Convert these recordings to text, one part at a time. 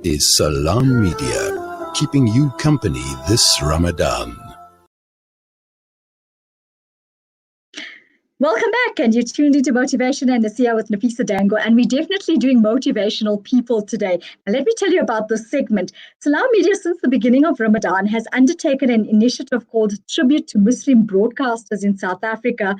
is Salam Media, keeping you company this Ramadan. Welcome back, and you're tuned into Motivation and Nasiya with Nafisa Dango, and we're definitely doing motivational people today. And let me tell you about this segment. Salam Media, since the beginning of Ramadan, has undertaken an initiative called Tribute to Muslim Broadcasters in South Africa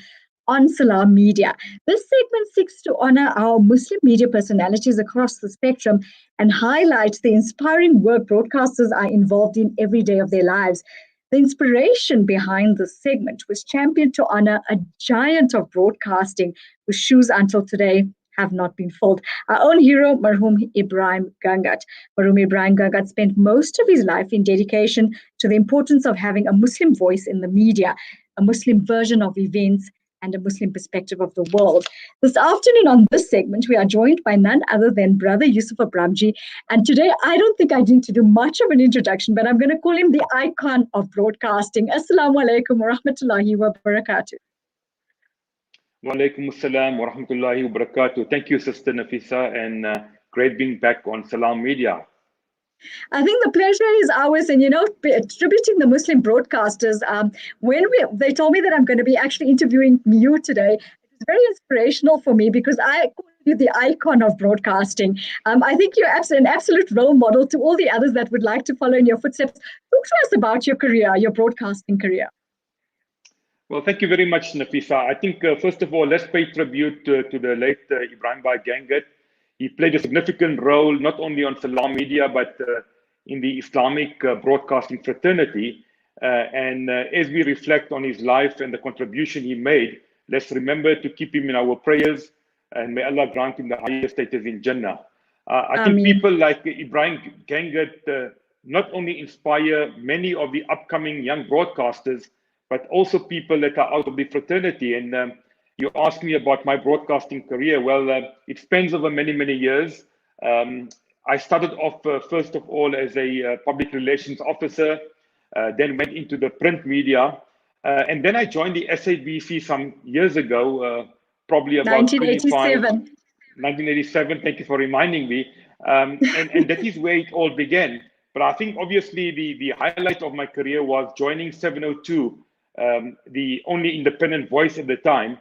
on Salam Media. This segment seeks to honor our Muslim media personalities across the spectrum and highlight the inspiring work broadcasters are involved in every day of their lives. The inspiration behind this segment was championed to honor a giant of broadcasting whose shoes until today have not been filled. Our own hero, Marhum Ibrahim Gangat. Marhum Ibrahim Gangat spent most of his life in dedication to the importance of having a Muslim voice in the media, a Muslim version of events, and a Muslim perspective of the world. This afternoon on this segment, we are joined by none other than Brother Yusuf Abramjee. And today, I don't think I need to do much of an introduction, but I'm going to call him the icon of broadcasting. Assalamu alaikum wa rahmatullahi wa barakatuh. Wa alaikum assalam wa rahmatullahi wa barakatuh. Thank you, Sister Nafisa, and great being back on Salam Media. I think the pleasure is ours, and tributing the Muslim broadcasters. When they told me that I'm going to be actually interviewing you today, it's very inspirational for me because I call you the icon of broadcasting. I think you're an absolute role model to all the others that would like to follow in your footsteps. Talk to us about your career, your broadcasting career. Well, thank you very much, Nafisa. I think first of all, let's pay tribute to the late Ibrahim Gangat. He played a significant role not only on Salam Media, but in the Islamic broadcasting fraternity. And as we reflect on his life and the contribution he made, let's remember to keep him in our prayers, and may Allah grant him the highest status in Jannah. I think people like Ibrahim Gangat not only inspire many of the upcoming young broadcasters, but also people that are out of the fraternity. And you asked me about my broadcasting career. Well, it spans over many, many years. I started off, first of all, as a public relations officer, then went into the print media. And then I joined the SABC some years ago, probably about 1987. Thank you for reminding me. And that is where it all began. But I think obviously the highlight of my career was joining 702, the only independent voice at the time,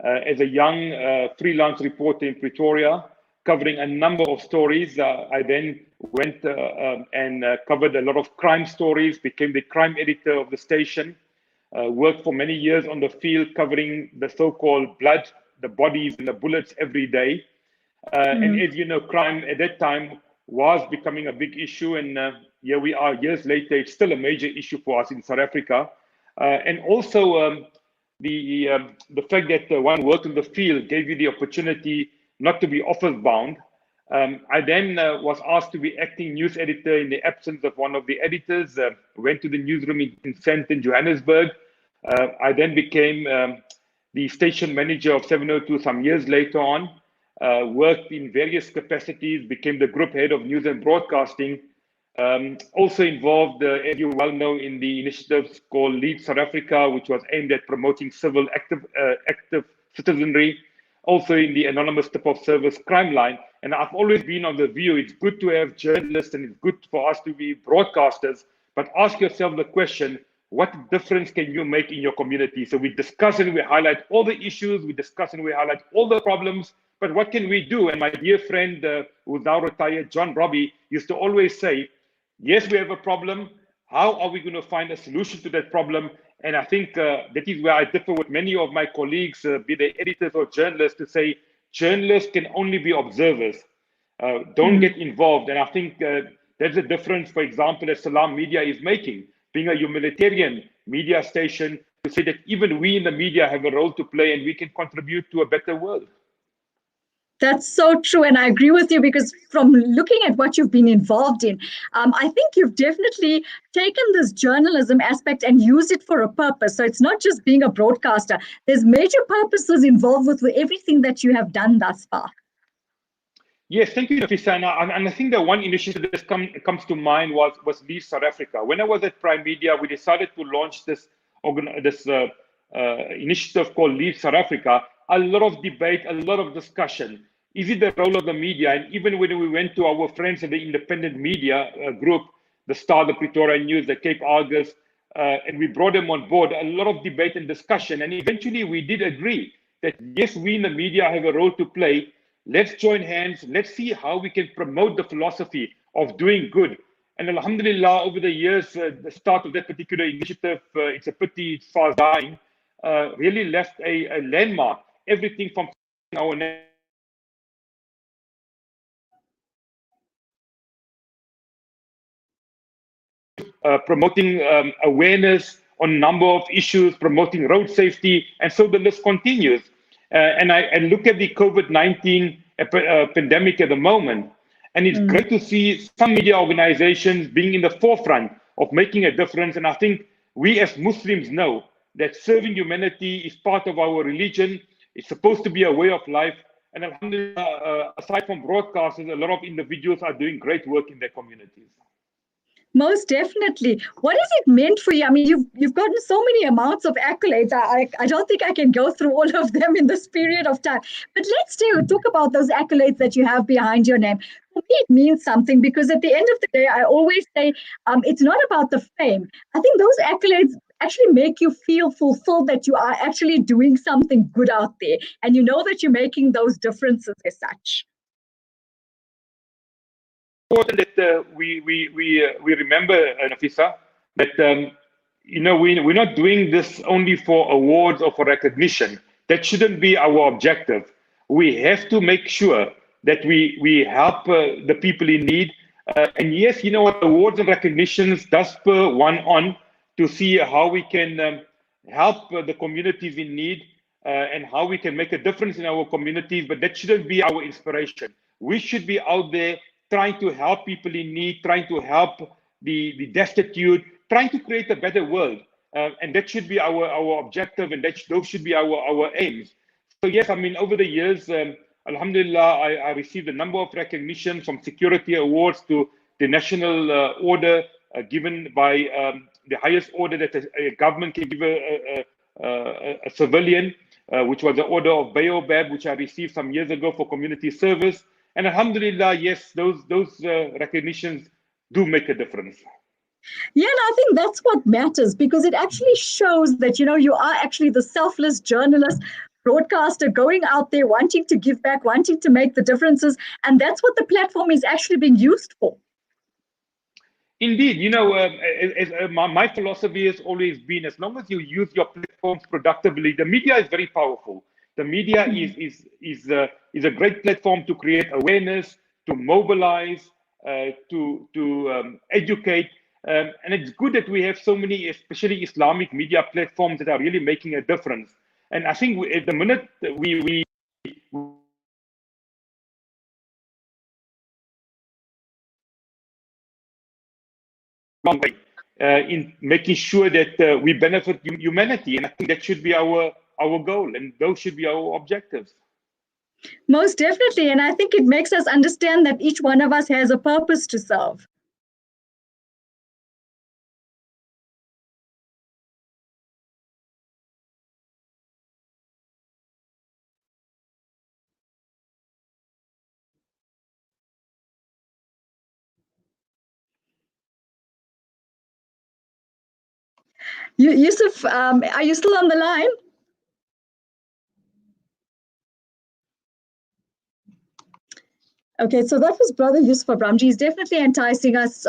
as a young freelance reporter in Pretoria, covering a number of stories. I then went and covered a lot of crime stories, became the crime editor of the station, worked for many years on the field covering the so-called blood, the bodies and the bullets every day. And as you know, crime at that time was becoming a big issue. And here we are years later, it's still a major issue for us in South Africa. And also, the fact that one worked in the field gave you the opportunity not to be office bound. I then was asked to be acting news editor in the absence of one of the editors, went to the newsroom in Sandton, Johannesburg. I then became the station manager of 702 some years later on, worked in various capacities, became the group head of news and broadcasting. Also involved, as you well know, in the initiatives called Lead South Africa, which was aimed at promoting civil active citizenry. Also in the anonymous tip of service crime line. And I've always been on the view, it's good to have journalists and it's good for us to be broadcasters, but ask yourself the question, what difference can you make in your community? So we discuss and we highlight all the issues, we discuss and we highlight all the problems, but what can we do? And my dear friend, who's now retired, John Robbie, used to always say, yes, we have a problem. How are we going to find a solution to that problem? And I think that is where I differ with many of my colleagues, be they editors or journalists, to say journalists can only be observers. Don't get involved. And I think there's a difference, for example, that Salam Media is making, being a humanitarian media station, to say that even we in the media have a role to play and we can contribute to a better world. That's so true. And I agree with you because from looking at what you've been involved in, I think you've definitely taken this journalism aspect and used it for a purpose. So it's not just being a broadcaster. There's major purposes involved with everything that you have done thus far. Yes, thank you, Nafisa. And I think the one initiative that comes to mind was Lead South Africa. When I was at Prime Media, we decided to launch this initiative called Lead South Africa. A lot of debate, a lot of discussion. Is it the role of the media? And even when we went to our friends in the independent media group, the Star, the Pretoria News, the Cape Argus, and we brought them on board, a lot of debate and discussion. And eventually we did agree that yes, we in the media have a role to play. Let's join hands. Let's see how we can promote the philosophy of doing good. And alhamdulillah, over the years, the start of that particular initiative, it's a pity it's fast dying, really left a landmark. Everything from our promoting awareness on a number of issues, promoting road safety, and so the list continues. And I look at the COVID-19 pandemic at the moment, and it's great to see some media organizations being in the forefront of making a difference. And I think we as Muslims know that serving humanity is part of our religion. It's supposed to be a way of life. And alhamdulillah, aside from broadcasters, a lot of individuals are doing great work in their communities. Most definitely. What has it meant for you? I mean, you've gotten so many amounts of accolades. I don't think I can go through all of them in this period of time. But let's talk about those accolades that you have behind your name. For me, it means something because at the end of the day, I always say it's not about the fame. I think those accolades actually make you feel fulfilled that you are actually doing something good out there, and you know that you're making those differences as such. Important that we remember, Nafisa, that we're not doing this only for awards or for recognition. That shouldn't be our objective. We have to make sure that we help the people in need. And yes, you know what, awards and recognitions does spur one on to see how we can help the communities in need and how we can make a difference in our communities. But that shouldn't be our inspiration. We should be out there trying to help people in need, trying to help the destitute, trying to create a better world. And that should be our objective, and those should be our aims. So yes, I mean, over the years, alhamdulillah, I received a number of recognitions, from security awards to the national order given by the highest order that a government can give a civilian, which was the Order of Baobab, which I received some years ago for community service. And alhamdulillah, yes, those recognitions do make a difference. Yeah, and I think that's what matters, because it actually shows that, you are actually the selfless journalist, broadcaster, going out there, wanting to give back, wanting to make the differences. And that's what the platform is actually being used for. Indeed, my philosophy has always been, as long as you use your platforms productively, the media is very powerful. The media is a great platform to create awareness, to mobilize, to educate. And it's good that we have so many, especially Islamic media platforms, that are really making a difference. And I think at the minute we wrong way in making sure that we benefit humanity. And I think that should be our goal, and those should be our objectives. Most definitely. And I think it makes us understand that each one of us has a purpose to serve. Yusuf, are you still on the line? Okay, so that was Brother Yusuf Abramjee. He's definitely enticing us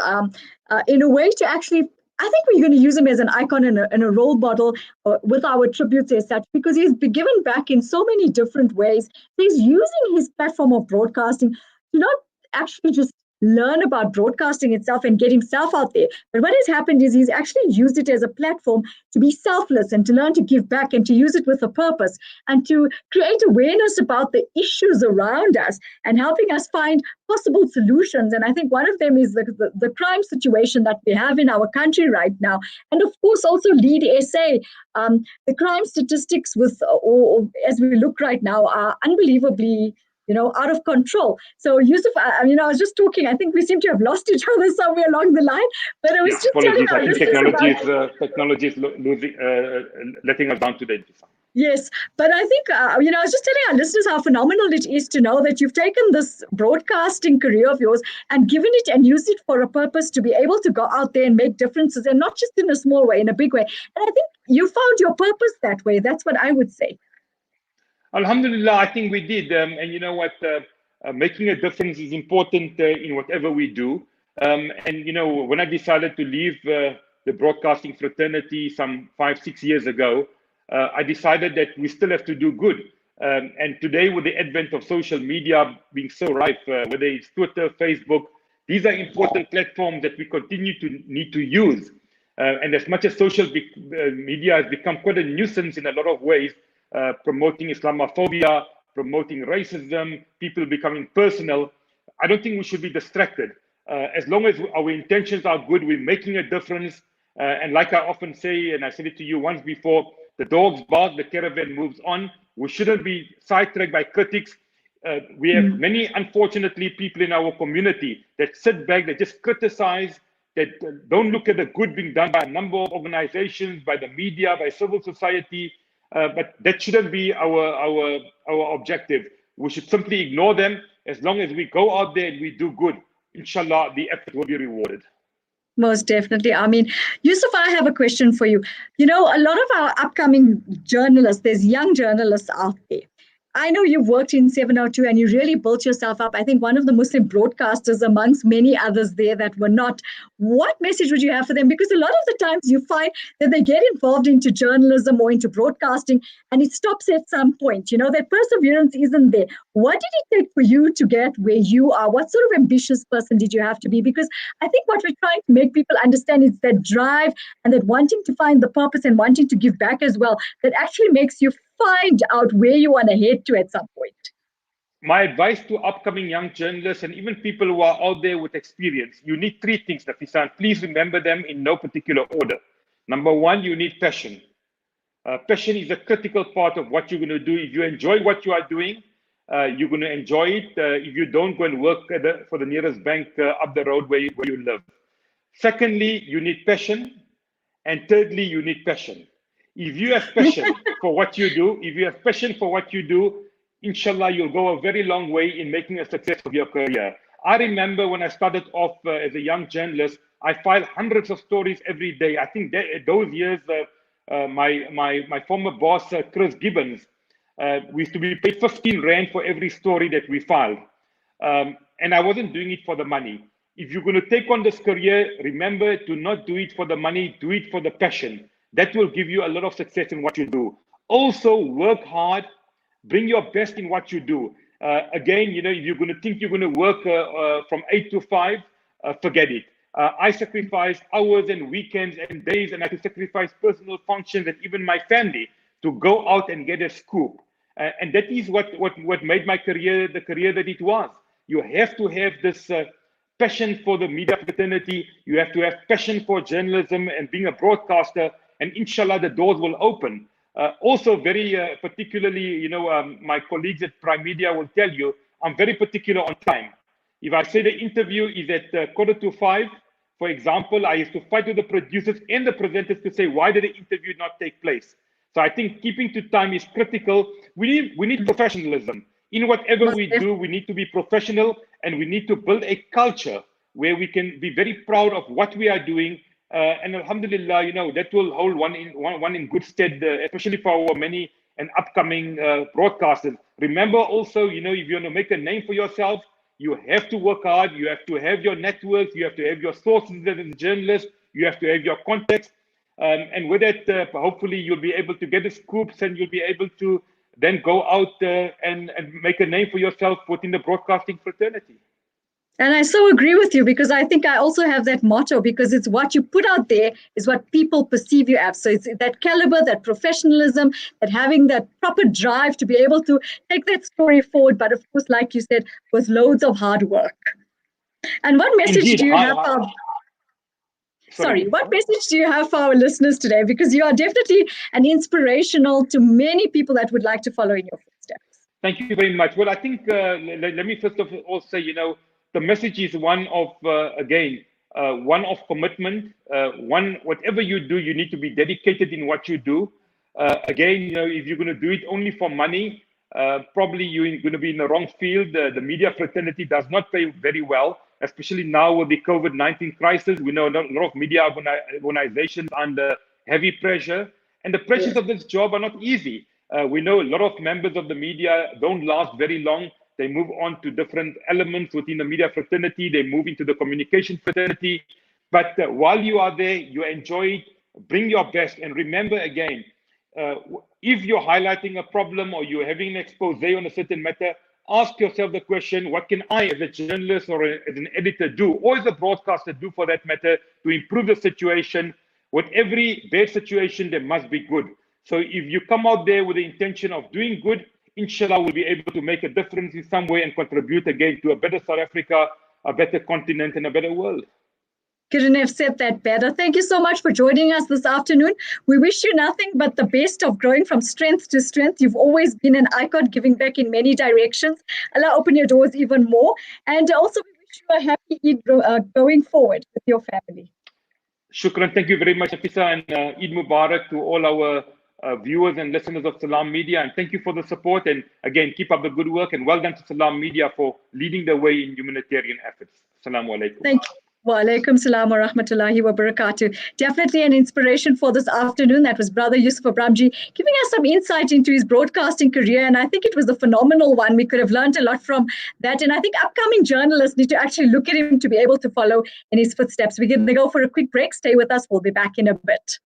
in a way to actually, I think we're going to use him as an icon and a role model with our tributes as such, because he's been given back in so many different ways. He's using his platform of broadcasting to not actually just learn about broadcasting itself and get himself out there. But what has happened is he's actually used it as a platform to be selfless and to learn to give back and to use it with a purpose and to create awareness about the issues around us and helping us find possible solutions. And I think one of them is the crime situation that we have in our country right now. And of course, also Lead SA. The crime statistics or as we look right now are unbelievably out of control. So Yusuf, I was just talking, I think we seem to have lost each other somewhere along the line, but I was just apologies. telling our I think technology is losing, letting us down today. Yes, but I think, I was just telling our listeners how phenomenal it is to know that you've taken this broadcasting career of yours and given it and used it for a purpose to be able to go out there and make differences, and not just in a small way, in a big way. And I think you found your purpose that way. That's what I would say. Alhamdulillah, I think we did. And you know what? Making a difference is important in whatever we do. And, when I decided to leave the broadcasting fraternity some 5, 6 years ago, I decided that we still have to do good. And today, with the advent of social media being so rife, whether it's Twitter, Facebook, these are important platforms that we continue to need to use. And as much as social media has become quite a nuisance in a lot of ways, promoting Islamophobia, promoting racism, people becoming personal, I don't think we should be distracted. As long as our intentions are good, we're making a difference. And like I often say, and I said it to you once before, the dogs bark, the caravan moves on. We shouldn't be sidetracked by critics. We have many, unfortunately, people in our community that sit back, that just criticize, that don't look at the good being done by a number of organizations, by the media, by civil society. But that shouldn't be our objective. We should simply ignore them. As long as we go out there and we do good, inshallah, the effort will be rewarded. Most definitely. I mean, Yusuf, I have a question for you. A lot of our upcoming journalists, there's young journalists out there. I know you've worked in 702 and you really built yourself up. I think one of the Muslim broadcasters amongst many others there that were not. What message would you have for them? Because a lot of the times you find that they get involved into journalism or into broadcasting and it stops at some point. That perseverance isn't there. What did it take for you to get where you are? What sort of ambitious person did you have to be? Because I think what we're trying to make people understand is that drive and that wanting to find the purpose and wanting to give back as well, that actually makes you find out where you want to head to at some point. My advice to upcoming young journalists and even people who are out there with experience, you need three things, Nafisa, and please remember them in no particular order. Number one, you need passion. Passion is a critical part of what you're going to do. If you enjoy what you are doing, you're going to enjoy it. If you don't, go and work for the nearest bank up the road where you live. Secondly, you need passion. And thirdly, you need passion. If you have passion for what you do, inshallah, you'll go a very long way in making a success of your career. I remember when I started off as a young journalist, I filed hundreds of stories every day. I think those years, my former boss, Chris Gibbons, we used to be paid 15 Rand for every story that we filed. And I wasn't doing it for the money. If you're going to take on this career, remember to not do it for the money, do it for the passion. That will give you a lot of success in what you do. Also, work hard, bring your best in what you do. Again, if you're going to think you're going to work from 8 to 5, forget it. I sacrificed hours and weekends and days, and I had to sacrifice personal functions and even my family to go out and get a scoop. And that is what made my career the career that it was. You have to have this passion for the media fraternity. You have to have passion for journalism and being a broadcaster, and inshallah, the doors will open. Also, very particularly, my colleagues at Prime Media will tell you, I'm very particular on time. If I say the interview is at 4:45, for example, I used to fight with the producers and the presenters to say, why did the interview not take place? So I think keeping to time is critical. We need professionalism. In whatever we do, we need to be professional, and we need to build a culture where we can be very proud of what we are doing. And alhamdulillah, that will hold one in good stead, especially for our many and upcoming broadcasters. Remember also, if you want to make a name for yourself, you have to work hard. You have to have your networks. You have to have your sources as a journalist. You have to have your contacts. And with that, hopefully you'll be able to get the scoops, and you'll be able to then go out and make a name for yourself within the broadcasting fraternity. And I so agree with you, because I think I also have that motto, because it's what you put out there is what people perceive you as. So it's that caliber, that professionalism, that having that proper drive to be able to take that story forward. But of course, like you said, with loads of hard work. And what message Indeed, do you have for what message do you have for our listeners today? Because you are definitely an inspirational to many people that would like to follow in your footsteps. Thank you very much. Well, I think let me first of all say, the message is one of, one of commitment. Whatever you do, you need to be dedicated in what you do. Again, if you're going to do it only for money, probably you're going to be in the wrong field. The media fraternity does not pay very well, especially now with the COVID-19 crisis. We know a lot of media organizations under heavy pressure, and the pressures of this job are not easy. We know a lot of members of the media don't last very long. They move on to different elements within the media fraternity. They move into the communication fraternity. But while you are there, you enjoy it, bring your best. And remember again, if you're highlighting a problem or you're having an expose on a certain matter, ask yourself the question, what can I as a journalist or as an editor do, or as a broadcaster do for that matter, to improve the situation? With every bad situation, there must be good. So if you come out there with the intention of doing good, inshallah, we'll be able to make a difference in some way and contribute again to a better South Africa, a better continent, and a better world. Couldn't have said that better. Thank you so much for joining us this afternoon. We wish you nothing but the best of growing from strength to strength. You've always been an icon, giving back in many directions. Allah open your doors even more. And also, we wish you a happy Eid going forward with your family. Shukran. Thank you very much, Afisa, and Eid Mubarak to all our viewers and listeners of Salam Media. And thank you for the support. And again, keep up the good work. And well done to Salam Media for leading the way in humanitarian efforts. Assalamu alaikum. Thank you. Wa alaikum salam wa rahmatullahi wa barakatuh. Definitely an inspiration for this afternoon. That was Brother Yusuf Abramjee giving us some insight into his broadcasting career. And I think it was a phenomenal one. We could have learned a lot from that. And I think upcoming journalists need to actually look at him to be able to follow in his footsteps. We're going to go for a quick break. Stay with us. We'll be back in a bit.